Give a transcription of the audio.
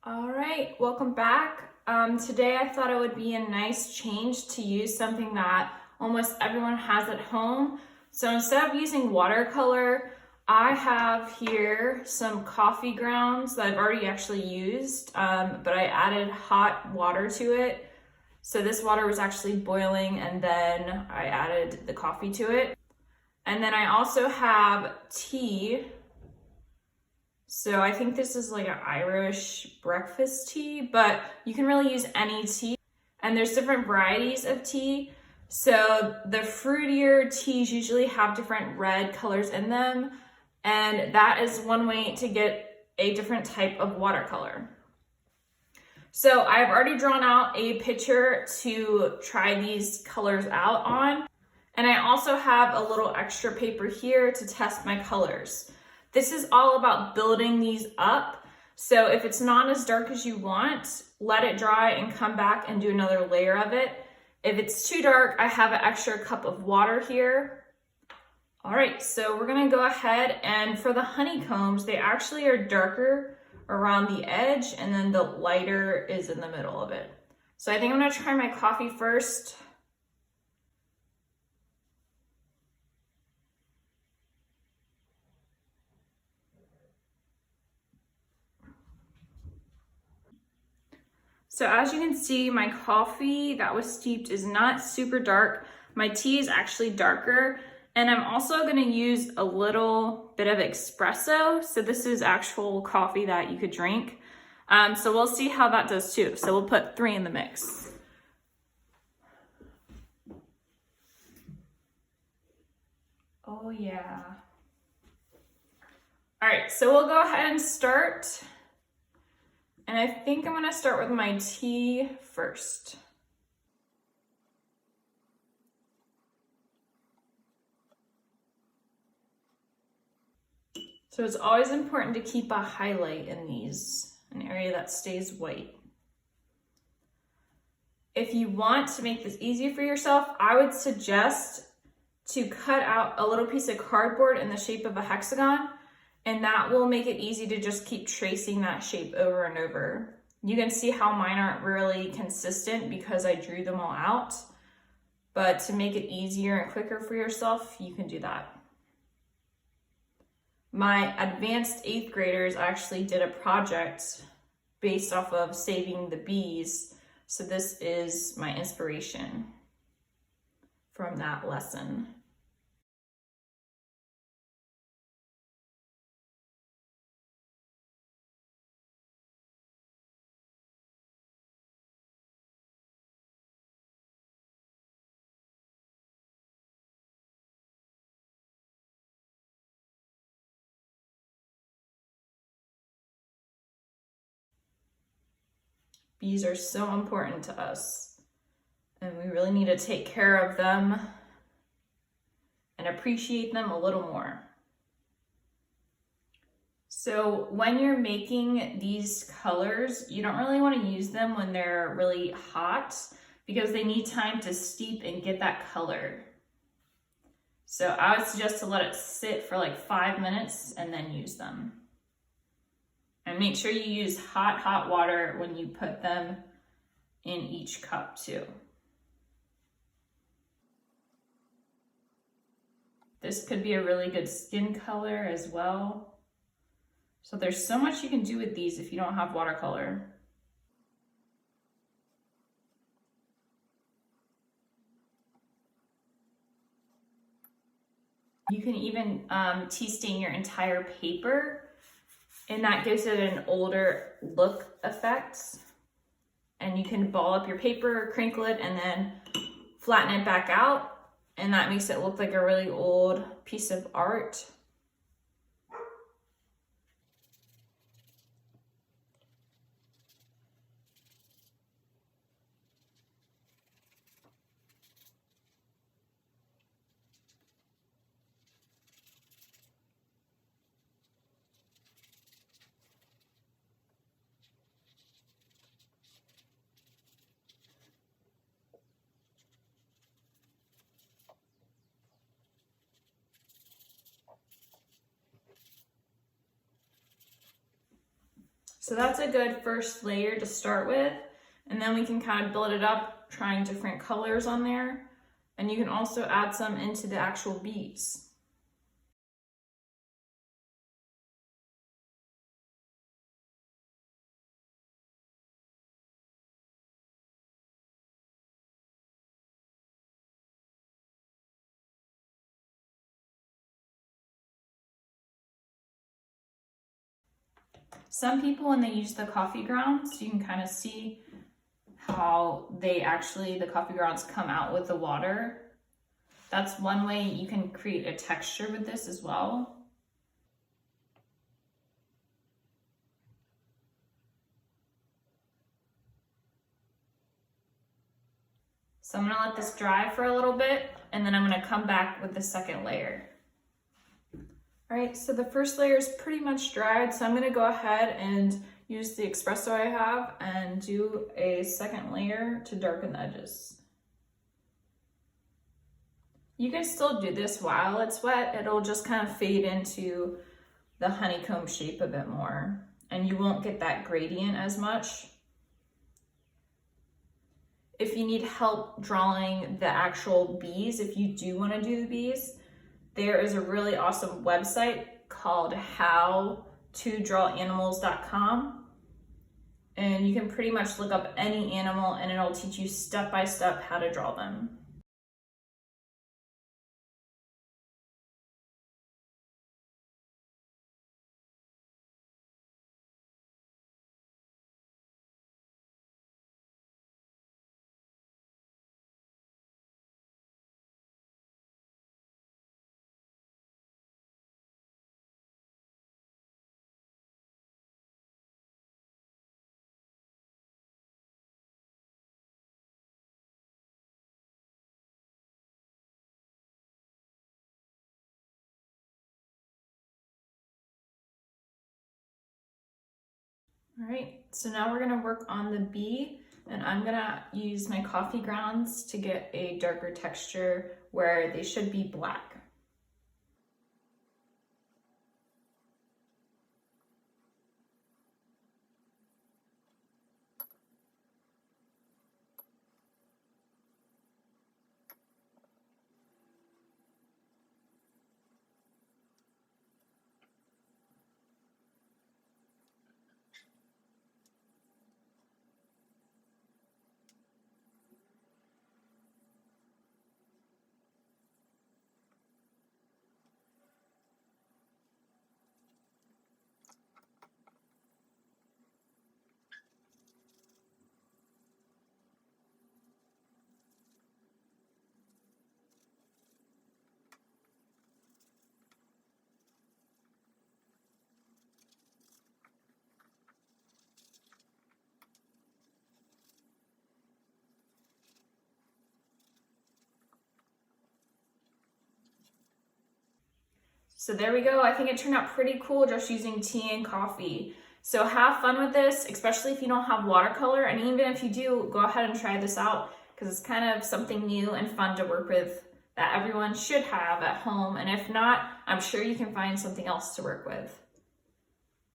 All right, welcome back. Today I thought it would be a nice change to use something that almost everyone has at home. So instead of using watercolor, I have here some coffee grounds that I've already actually used, but I added hot water to it. So this water was actually boiling and then I added the coffee to it. And then I also have tea. So I think this is like an Irish breakfast tea, but you can really use any tea. And there's different varieties of tea. So the fruitier teas usually have different red colors in them. And that is one way to get a different type of watercolor. So I've already drawn out a picture to try these colors out on. And I also have a little extra paper here to test my colors. This is all about building these up. So if it's not as dark as you want, let it dry and come back and do another layer of it. If it's too dark, I have an extra cup of water here. All right, so we're gonna go ahead and for the honeycombs, they actually are darker around the edge and then the lighter is in the middle of it. So I think I'm gonna try my coffee first. So as you can see, my coffee that was steeped is not super dark. My tea is actually darker. And I'm also gonna use a little bit of espresso. So this is actual coffee that you could drink. So we'll see how that does too. So we'll put 3 in the mix. Oh yeah. All right, so we'll go ahead and start. And I think I'm gonna start with my tea first. So it's always important to keep a highlight in these, an area that stays white. If you want to make this easy for yourself, I would suggest to cut out a little piece of cardboard in the shape of a hexagon, and that will make it easy to just keep tracing that shape over and over. You can see how mine aren't really consistent because I drew them all out, but to make it easier and quicker for yourself, you can do that. My advanced 8th graders actually did a project based off of saving the bees. So this is my inspiration from that lesson. Bees are so important to us, and we really need to take care of them and appreciate them a little more. So when you're making these colors, you don't really want to use them when they're really hot because they need time to steep and get that color. So I would suggest to let it sit for like 5 minutes and then use them. And make sure you use hot water when you put them in each cup too. This could be a really good skin color as well. So there's so much you can do with these if you don't have watercolor. You can even tea stain your entire paper, and that gives it an older look effect. And you can ball up your paper, crinkle it, and then flatten it back out. And that makes it look like a really old piece of art. So that's a good first layer to start with. And then we can kind of build it up, trying different colors on there. And you can also add some into the actual bees. Some people, when they use the coffee grounds, you can kind of see how the coffee grounds come out with the water. That's one way you can create a texture with this as well. So I'm gonna let this dry for a little bit, and then I'm gonna come back with the second layer. All right, so the first layer is pretty much dried, so I'm gonna go ahead and use the espresso I have and do a second layer to darken the edges. You can still do this while it's wet. It'll just kind of fade into the honeycomb shape a bit more, and you won't get that gradient as much. If you need help drawing the actual bees, if you do want to do the bees, there is a really awesome website called howtodrawanimalz.com, and you can pretty much look up any animal and it'll teach you step by step how to draw them. All right, so now we're gonna work on the bee, and I'm gonna use my coffee grounds to get a darker texture where they should be black. So there we go. I think it turned out pretty cool just using tea and coffee. So have fun with this, especially if you don't have watercolor. And even if you do, go ahead and try this out because it's kind of something new and fun to work with that everyone should have at home. And if not, I'm sure you can find something else to work with.